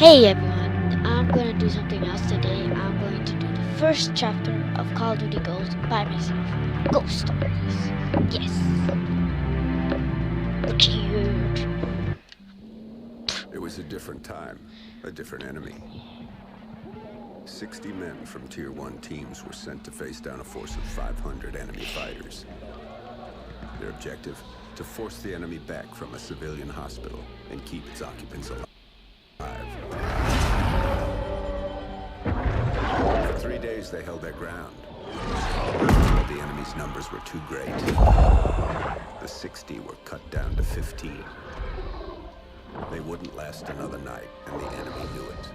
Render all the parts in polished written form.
Hey everyone, I'm gonna do something else today. I'm going to do the first chapter of Call of Duty Ghosts by myself. Ghost Stories. Yes. Weird. It was a different time, a different enemy. 60 men from Tier 1 teams were sent to face down a force of 500 enemy fighters. Their objective? To force the enemy back from a civilian hospital and keep its occupants alive. For 3 days they held their ground, but the enemy's numbers were too great. The 60 were cut down to 15. They wouldn't last another night, and the enemy knew it.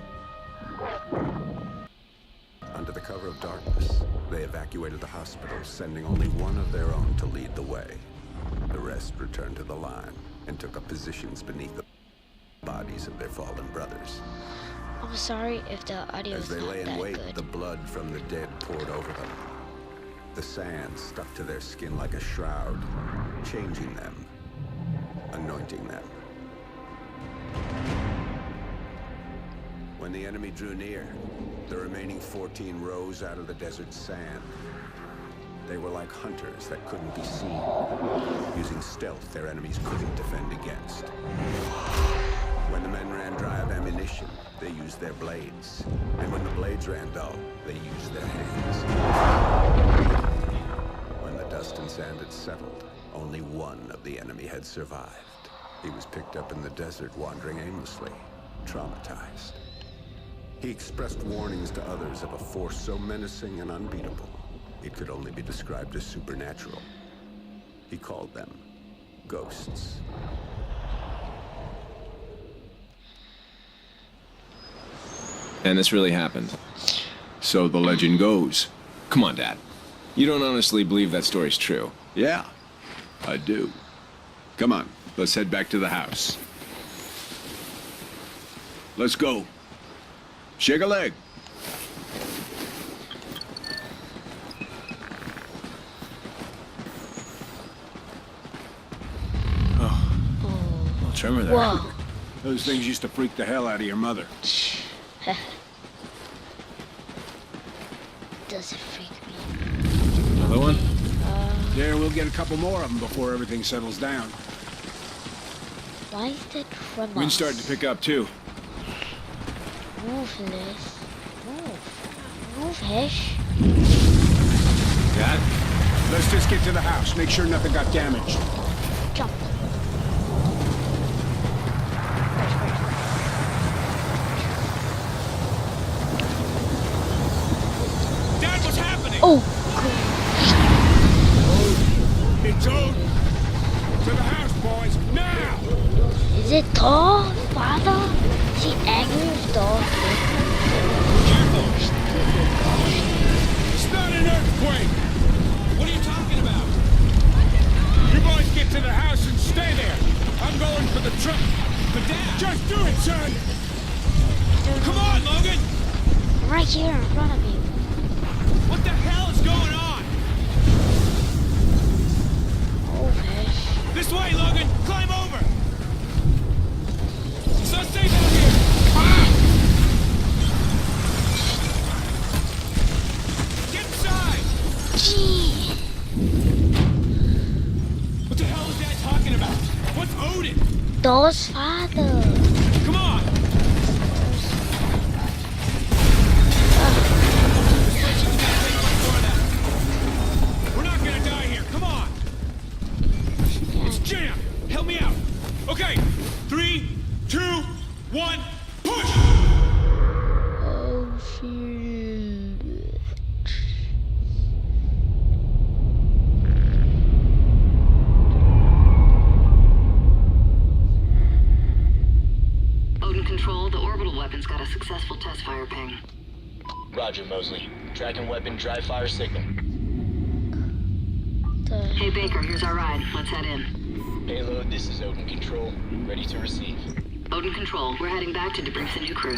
Under the cover of darkness, they evacuated the hospital, sending only one of their own to lead the way. The rest returned to the line and took up positions beneath the bodies of their fallen brothers. I'm sorry if the audio As is they not lay in that wait, good. the blood from the dead poured over them. The sand stuck to their skin like a shroud, changing them, anointing them. When the enemy drew near, the remaining 14 rose out of the desert sand. They were like hunters that couldn't be seen, using stealth their enemies couldn't defend against. When the men ran dry of ammunition, they used their blades. And when the blades ran dull, they used their hands. When the dust and sand had settled, only one of the enemy had survived. He was picked up in the desert, wandering aimlessly, traumatized. He expressed warnings to others of a force so menacing and unbeatable, it could only be described as supernatural. He called them ghosts. And this really happened. So the legend goes. Come on, Dad. You don't honestly believe that story's true? Yeah, I do. Come on, let's head back to the house. Let's go. Shake a leg. Little tremor there. Whoa. Those things used to freak the hell out of your mother. Does it freak me? Another one? There, we'll get a couple more of them before everything settles down. Why is that tremor? Wind's starting to pick up, too. Move, Liz. Move. Move, Hesh. Dad? Let's just get to the house. Make sure nothing got damaged. Jump. Dad, what's happening? Oh, It's Odin. To the house, boys, now! is it Thor, Father? Is he angry with Thor? It's not an earthquake! What are you talking about? You boys get to the house and stay there. I'm going for the truck. But Dad... Just do it, son! Come on, Logan! I'm right here in front of you. What the hell is going on? Oh, Hesh. This way, Logan! Climb over! So stay down here! Get inside! Gee. What the hell is Dad talking about? What's Odin? Thor's father. Come on! We're not gonna die here. Come on! It's jammed. Help me out. Okay. 3, 2, 1, push! Oh, shit. Odin Control, the orbital weapon's got a successful test fire ping. Roger, Mosley. Tracking weapon dry fire signal. Hey Baker, here's our ride. Let's head in. Payload, this is Odin Control. Ready to receive. Odin Control, we're heading back to debrief the new crew.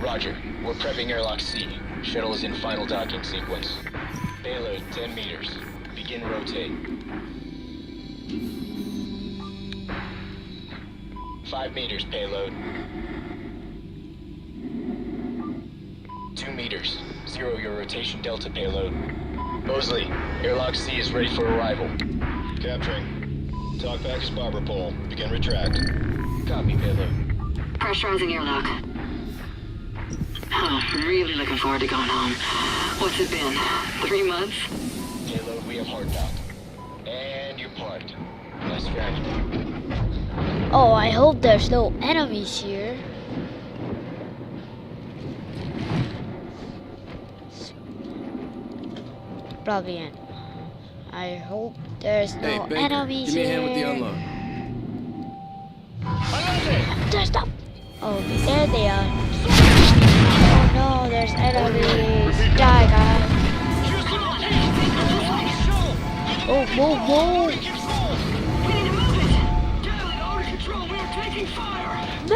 Roger. We're prepping airlock C. Shuttle is in final docking sequence. Payload, 10 meters. Begin rotate. 5 meters payload. 2 meters. 0 your rotation delta payload. Mosley, airlock C is ready for arrival. Capturing. Talkback is barber pole. Begin retract. Copy, payload. Pressurizing airlock. Oh, I'm really looking forward to going home. What's it been? 3 months? Payload, we have hard dock. And you're parked. Nice strategy. Oh, I hope there's no enemies here. Probably in. I hope there's no enemies give me a here. hand with the unload. There's no. Oh, there they are. Oh no, there's enemies. Die, guys. Oh, move, move. We need to move it! Get out of control, we are taking fire! No.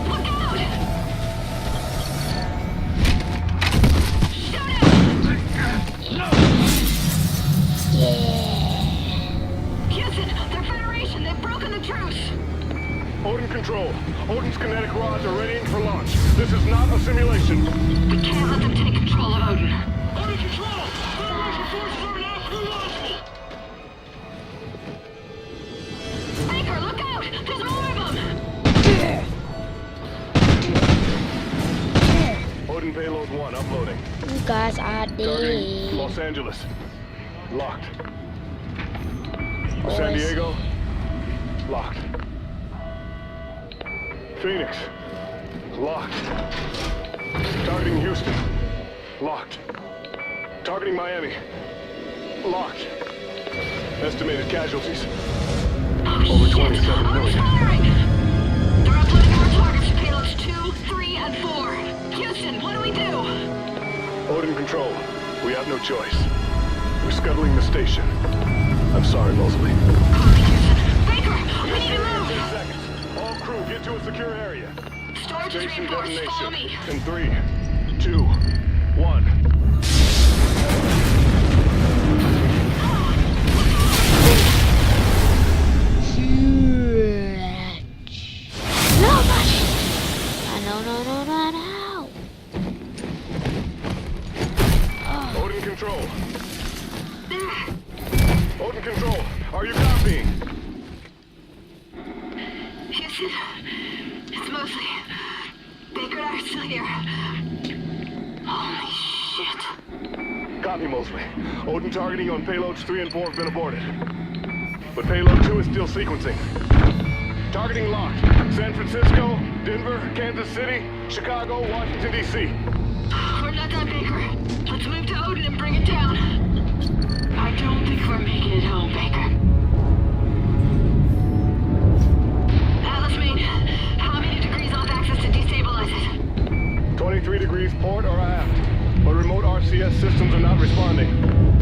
Look out! Shoot Yeah. Houston, they're Federation, they've broken the truce! Odin Control. Odin's kinetic rods are readying for launch. This is not a simulation. We can't let them take control of Odin. Odin Control! Federation forces are now pre-launchable! Baker, look out! There's more of them! Odin Payload 1 uploading. You guys are Targeting dead. Los Angeles. Locked. Oh, San I see. Diego. Locked. Phoenix. Locked. Targeting Houston. Locked. Targeting Miami. Locked. Estimated casualties. Over 27 million. Firing! They're uploading more targets to payloads 2, 3, and 4. Houston, what do we do? Odin Control. We have no choice. We're scuttling the station. I'm sorry, Mosley. Copy, Houston. Baker, we need to move! 10 seconds. All crew, get to a secure area. Storage is Station reinforced. Follow detonation. me. In 3, 2, 1. No, no. Odin Control. Odin Control, are you copying? Houston, it's Mosley. Baker and I are still here. Holy shit. Copy, Mosley. Odin targeting on payloads 3 and 4 have been aborted. But payload 2 is still sequencing. Targeting locked. San Francisco, Denver, Kansas City, Chicago, Washington, D.C. We're not done, Baker. Let's move to Odin and bring it down. I don't think we're making it home, Baker. Atlas main, how many degrees off access to destabilize it? 23 degrees port or aft. But remote RCS systems are not responding.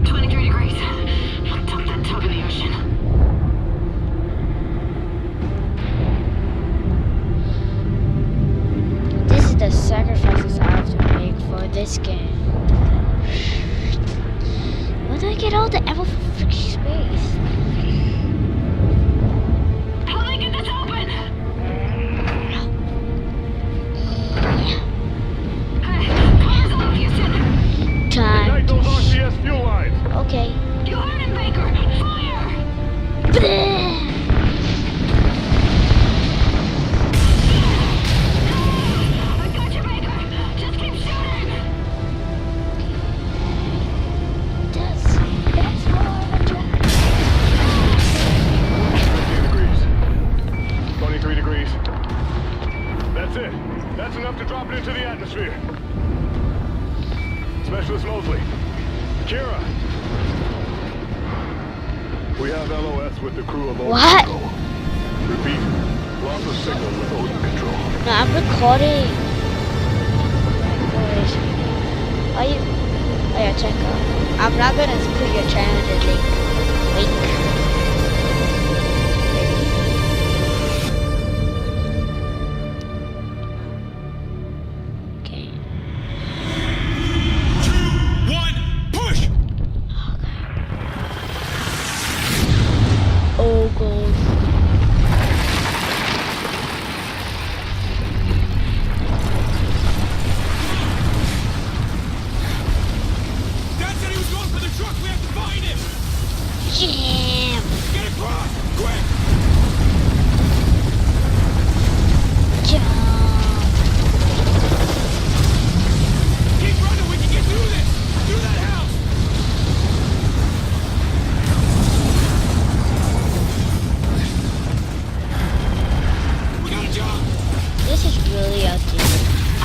23 degrees. Dump that tug in the ocean. This is the sacrifices I have to make for this game. Where do I get all the ammo for freaking space? How do I get this open? Hey, cars off, Houston. Time. Ignite those RCS fuel lines. Okay. You heard him, Baker. Fire! I got you, Baker. Just keep shooting. That's more of a job. 15 degrees. 23 degrees. That's it. That's enough to drop it into the atmosphere. Specialist Mosley. Kira. We have LOS with the crew of Odin What? Control. Repeat. Loss of signal with Odin Control. No, I'm recording. Are you? Oh yeah, check out. I'm not gonna put your channel in the link. Okay. 2, 1, push! Oh god.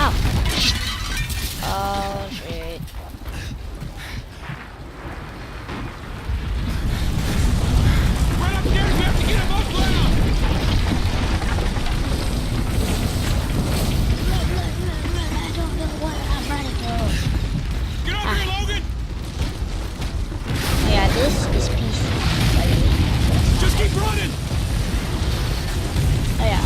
Ow. Oh, shit. Right upstairs, we have to get him up ground! Run. I don't know what I'm running to. Get over here, Logan! Oh, yeah, this is PC, by the way. Just keep running! Oh, yeah.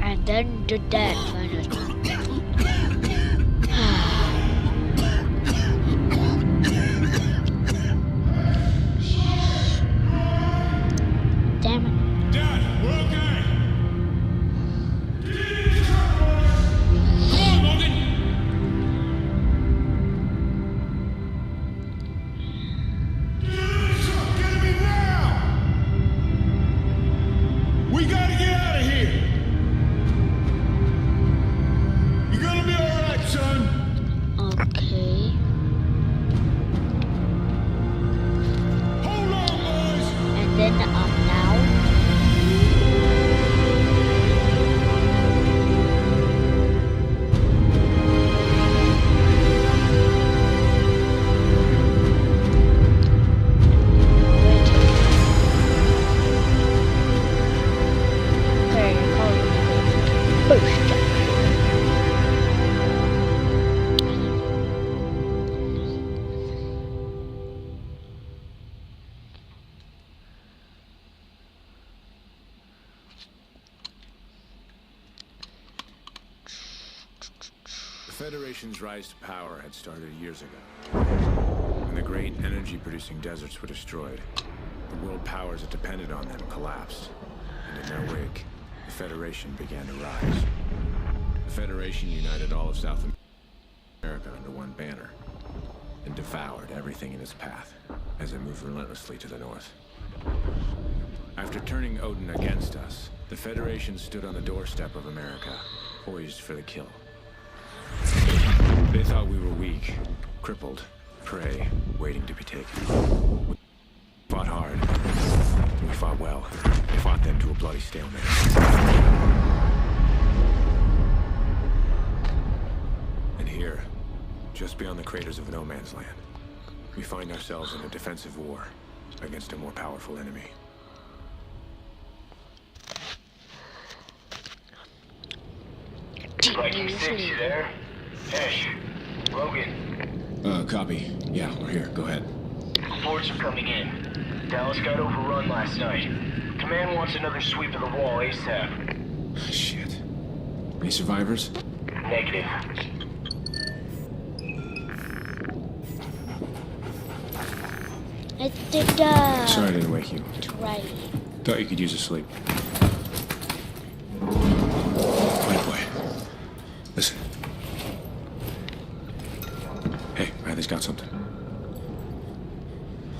And then the dead finally. Damn it. Dad, we're okay! Come on, Logan! Get me now! We gotta get out of here! You're gonna be alright, son! Okay. Hold on, boys! And then now. The Federation's rise to power had started years ago. When the great energy-producing deserts were destroyed, the world powers that depended on them collapsed. And in their wake, the Federation began to rise. The Federation united all of South America under one banner and devoured everything in its path as it moved relentlessly to the north. After turning Odin against us, the Federation stood on the doorstep of America, poised for the kill. They thought we were weak, crippled, prey, waiting to be taken. We fought hard. We fought well. We fought them to a bloody stalemate. And here, just beyond the craters of No Man's Land, we find ourselves in a defensive war against a more powerful enemy. Viking 6, you there? Hesh. Logan. Copy. Yeah, we're here. Go ahead. Reports are coming in. Dallas got overrun last night. Command wants another sweep of the wall ASAP. Shit. Any survivors? Negative. It's the dog. Sorry I didn't wake you. Right. Thought you could use a sleep. Wait, boy. Listen. Hey, Riley's got something.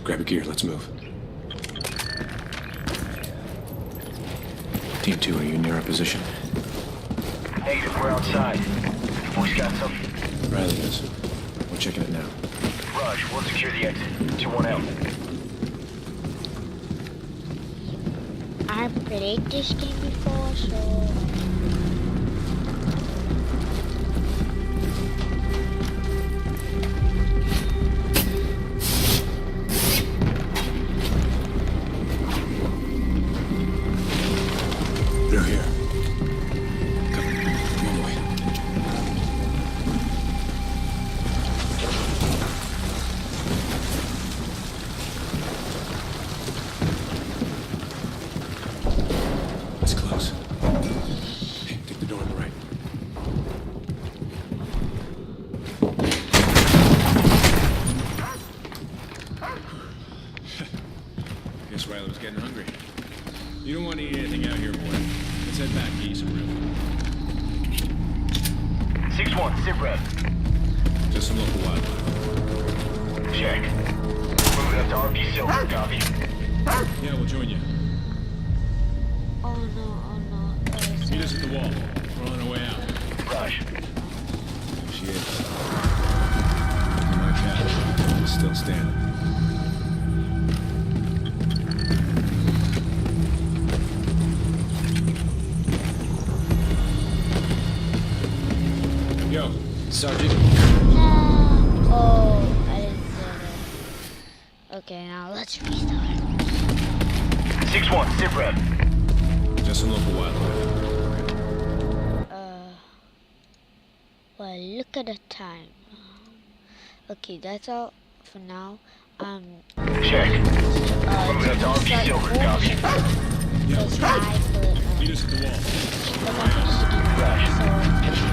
Grab your gear, let's move. Team 2, are you near our position? Negative, we're outside. Voice got something? Riley is. We're checking it now. Raj, we'll secure the exit. 2-1 out. I played this game before, so... They're here. Come on, boy. It's close. Hey, take the door on the right. Guess Riley was getting hungry. You don't want to eat anything out here, boy. Let's head back to eat some real food. 6-1, sit rep. Just some local wildlife. Check. Moving up to RP Silver, copy. Yeah, we'll join you. Oh no, oh no. Meet us at the wall. We're on our way out. Crash. She is. My cat is still standing. Yo, Sergeant. Oh, I didn't say that. Okay, now let's restart. 6-1, sit rep. Just a local wildlife. Well, look at the time. Okay, that's all for now. Check. Moving up to it's RP like Silver, 4 copy. minutes. Because I put, Meet us at the wall. because I finished the game, so